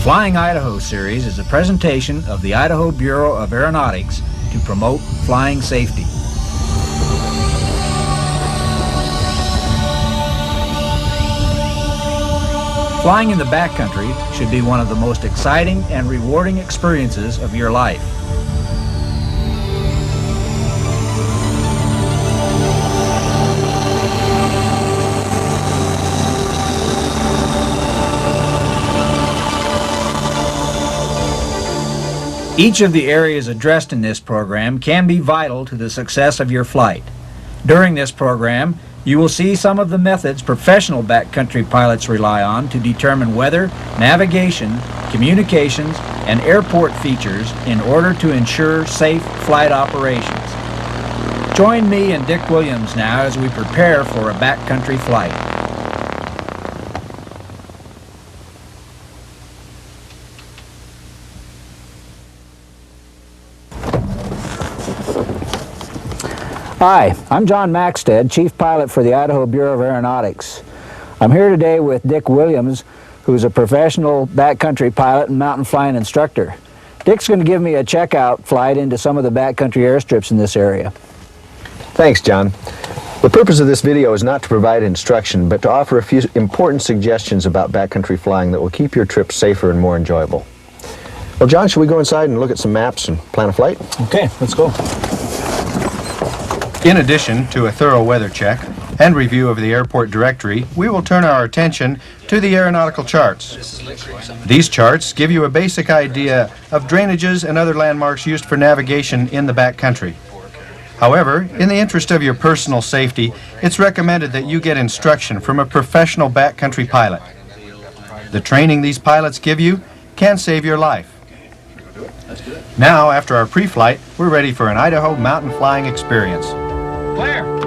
Flying Idaho series is a presentation of the Idaho Bureau of Aeronautics to promote flying safety. Flying in the backcountry should be one of the most exciting and rewarding experiences of your life. Each of the areas addressed in this program can be vital to the success of your flight. During this program, you will see some of the methods professional backcountry pilots rely on to determine weather, navigation, communications, and airport features in order to ensure safe flight operations. Join me and Dick Williams now as we prepare for a backcountry flight. Hi, I'm John Maxted, Chief Pilot for the Idaho Bureau of Aeronautics. I'm here today with Dick Williams, who's a professional backcountry pilot and mountain flying instructor. Dick's going to give me a checkout flight into some of the backcountry airstrips in this area. Thanks, John. The purpose of this video is not to provide instruction, but to offer a few important suggestions about backcountry flying that will keep your trip safer and more enjoyable. Well, John, should we go inside and look at some maps and plan a flight? Okay, let's go. In addition to a thorough weather check and review of the airport directory, we will turn our attention to the aeronautical charts. These charts give you a basic idea of drainages and other landmarks used for navigation in the backcountry. However, in the interest of your personal safety, it's recommended that you get instruction from a professional backcountry pilot. The training these pilots give you can save your life. Now, after our pre-flight, we're ready for an Idaho mountain flying experience. Clear.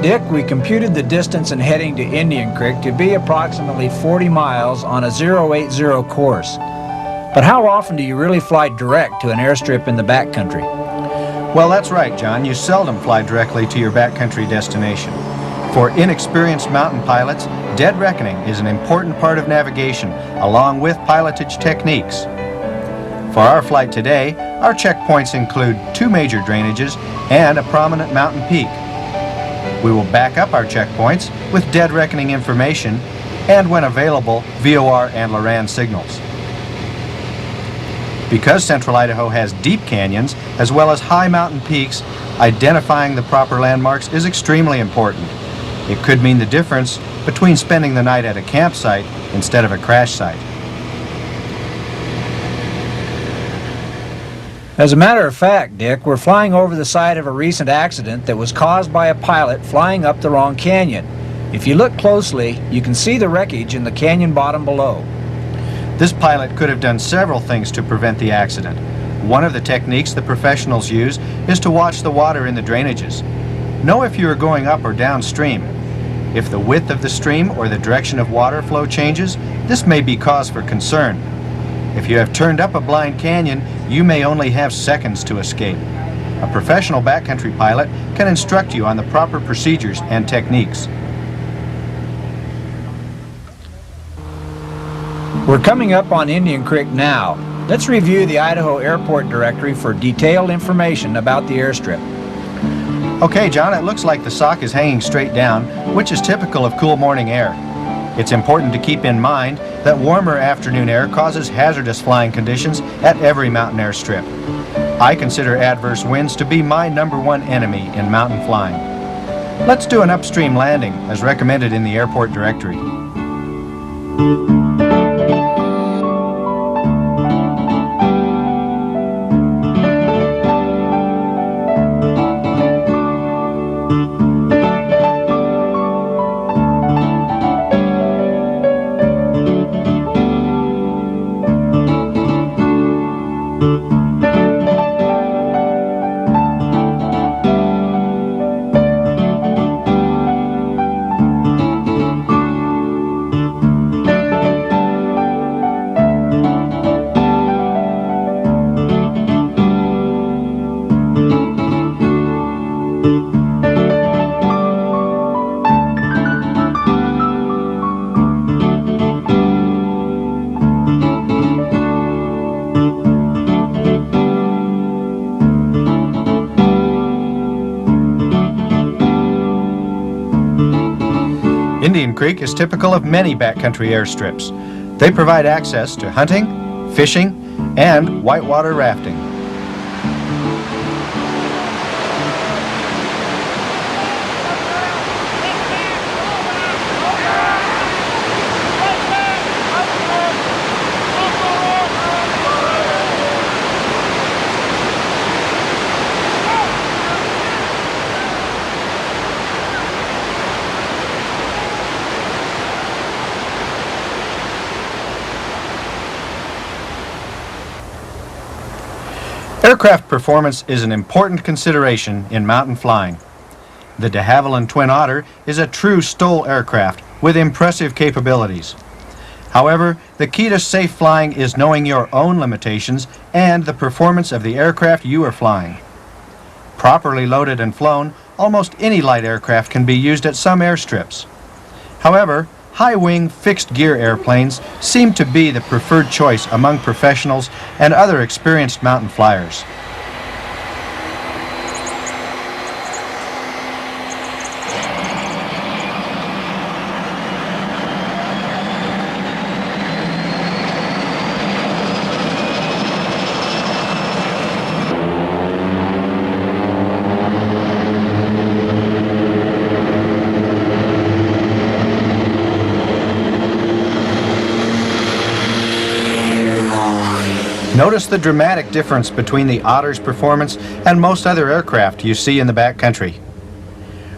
Dick, we computed the distance and heading to Indian Creek to be approximately 40 miles on a 080 course. But how often do you really fly direct to an airstrip in the backcountry? Well, that's right, John. You seldom fly directly to your backcountry destination. For inexperienced mountain pilots, dead reckoning is an important part of navigation, along with pilotage techniques. For our flight today, our checkpoints include 2 major drainages and a prominent mountain peak. We will back up our checkpoints with dead reckoning information and, when available, VOR and Loran signals. Because Central Idaho has deep canyons as well as high mountain peaks, identifying the proper landmarks is extremely important. It could mean the difference between spending the night at a campsite instead of a crash site. As a matter of fact, Dick, we're flying over the site of a recent accident that was caused by a pilot flying up the wrong canyon. If you look closely, you can see the wreckage in the canyon bottom below. This pilot could have done several things to prevent the accident. One of the techniques the professionals use is to watch the water in the drainages. Know if you are going up or downstream. If the width of the stream or the direction of water flow changes, this may be cause for concern. If you have turned up a blind canyon, you may only have seconds to escape. A professional backcountry pilot can instruct you on the proper procedures and techniques. We're coming up on Indian Creek now. Let's review the Idaho Airport Directory for detailed information about the airstrip. Okay, John, it looks like the sock is hanging straight down, which is typical of cool morning air. It's important to keep in mind that warmer afternoon air causes hazardous flying conditions at every mountain airstrip. I consider adverse winds to be my #1 enemy in mountain flying. Let's do an upstream landing as recommended in the airport directory. Indian Creek is typical of many backcountry airstrips. They provide access to hunting, fishing, and whitewater rafting. Aircraft performance is an important consideration in mountain flying. The de Havilland Twin Otter is a true STOL aircraft with impressive capabilities. However, the key to safe flying is knowing your own limitations and the performance of the aircraft you are flying. Properly loaded and flown, almost any light aircraft can be used at some airstrips. However, high-wing, fixed-gear airplanes seem to be the preferred choice among professionals and other experienced mountain flyers. Notice the dramatic difference between the Otter's performance and most other aircraft you see in the backcountry.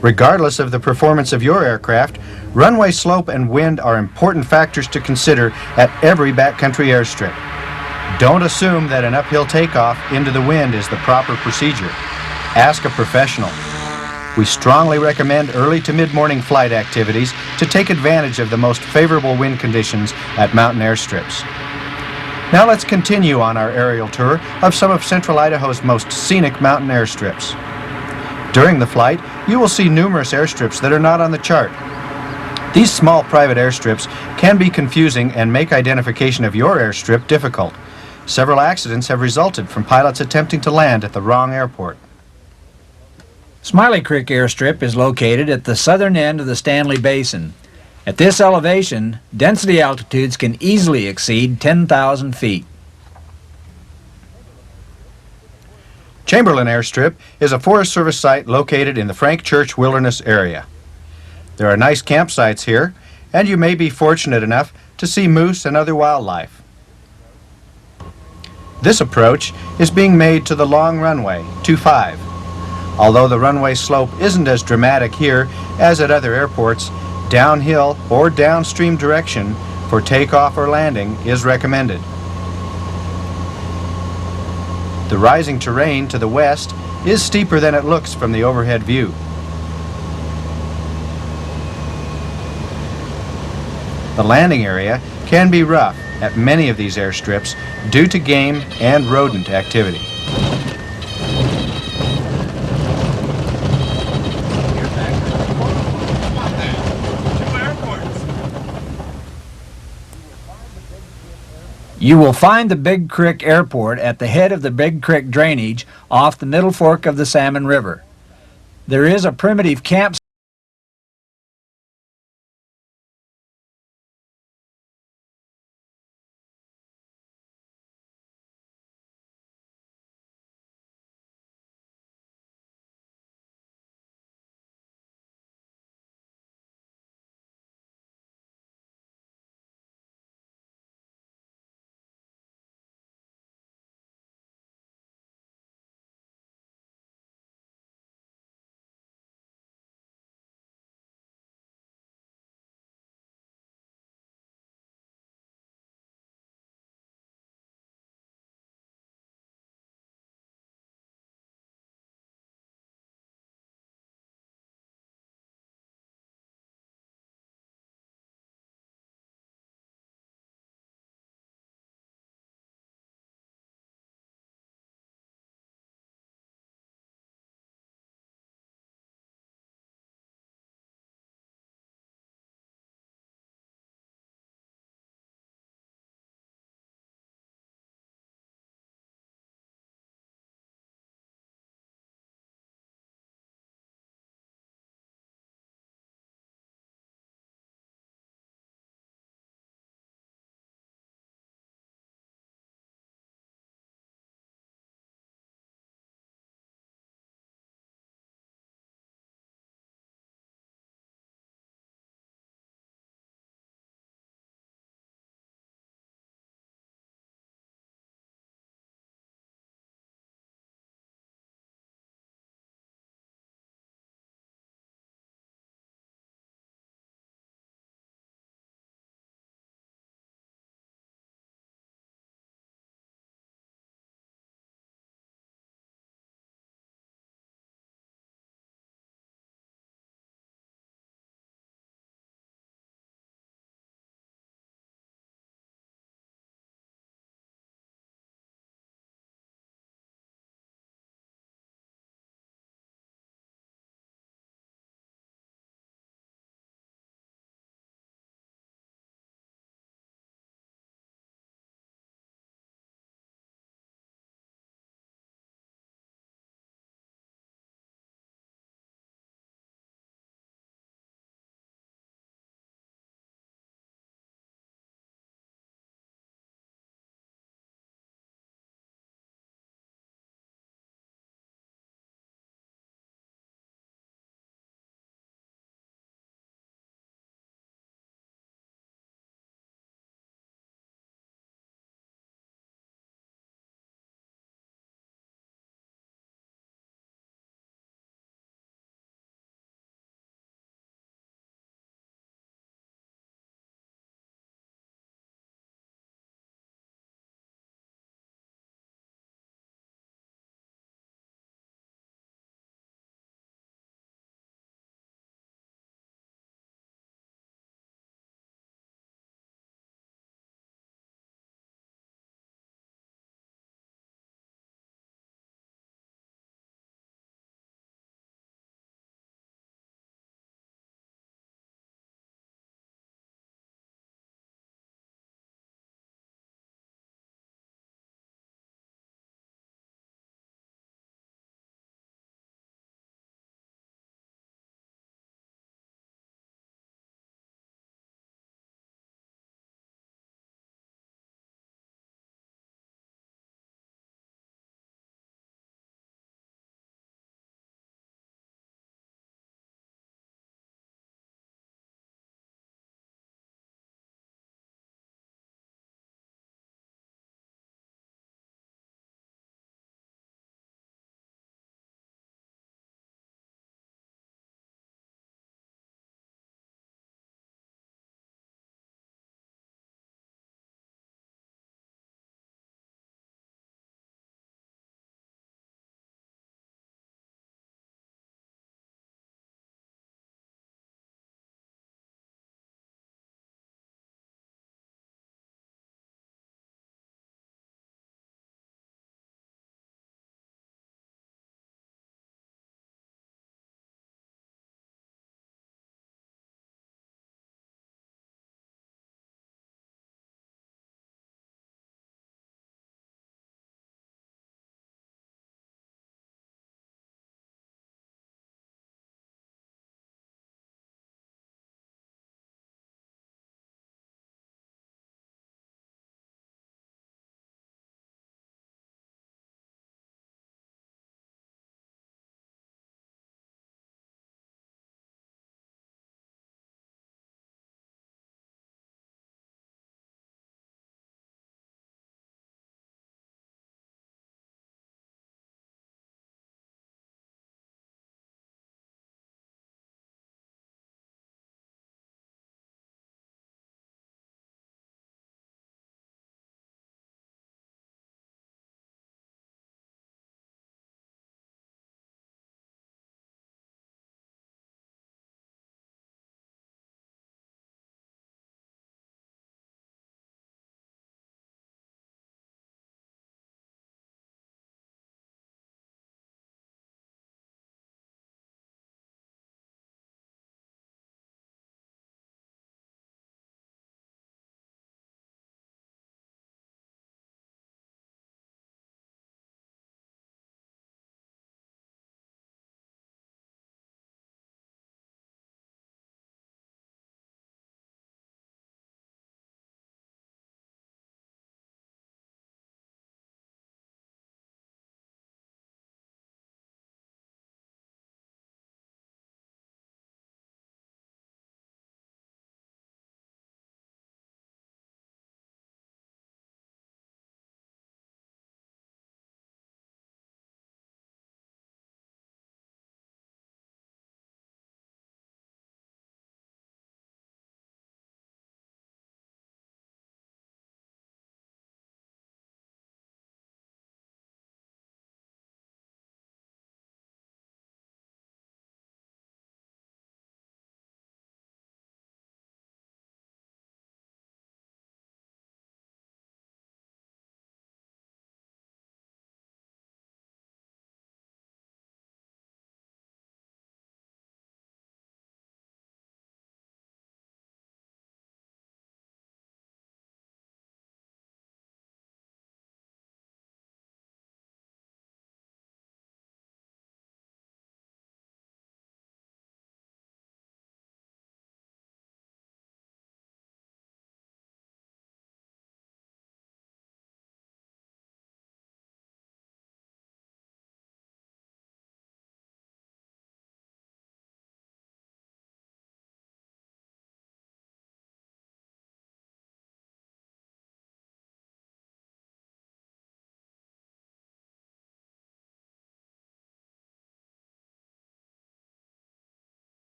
Regardless of the performance of your aircraft, runway slope and wind are important factors to consider at every backcountry airstrip. Don't assume that an uphill takeoff into the wind is the proper procedure. Ask a professional. We strongly recommend early to mid-morning flight activities to take advantage of the most favorable wind conditions at mountain airstrips. Now let's continue on our aerial tour of some of central Idaho's most scenic mountain airstrips. During the flight, you will see numerous airstrips that are not on the chart. These small private airstrips can be confusing and make identification of your airstrip difficult. Several accidents have resulted from pilots attempting to land at the wrong airport. Smiley Creek Airstrip is located at the southern end of the Stanley Basin. At this elevation, density altitudes can easily exceed 10,000 feet. Chamberlain Airstrip is a Forest Service site located in the Frank Church Wilderness area. There are nice campsites here, and you may be fortunate enough to see moose and other wildlife. This approach is being made to the long runway, 25. Although the runway slope isn't as dramatic here as at other airports, downhill or downstream direction for takeoff or landing is recommended. The rising terrain to the west is steeper than it looks from the overhead view. The landing area can be rough at many of these airstrips due to game and rodent activity. You will find the Big Creek Airport at the head of the Big Creek drainage off the middle fork of the Salmon River. There is a primitive campsite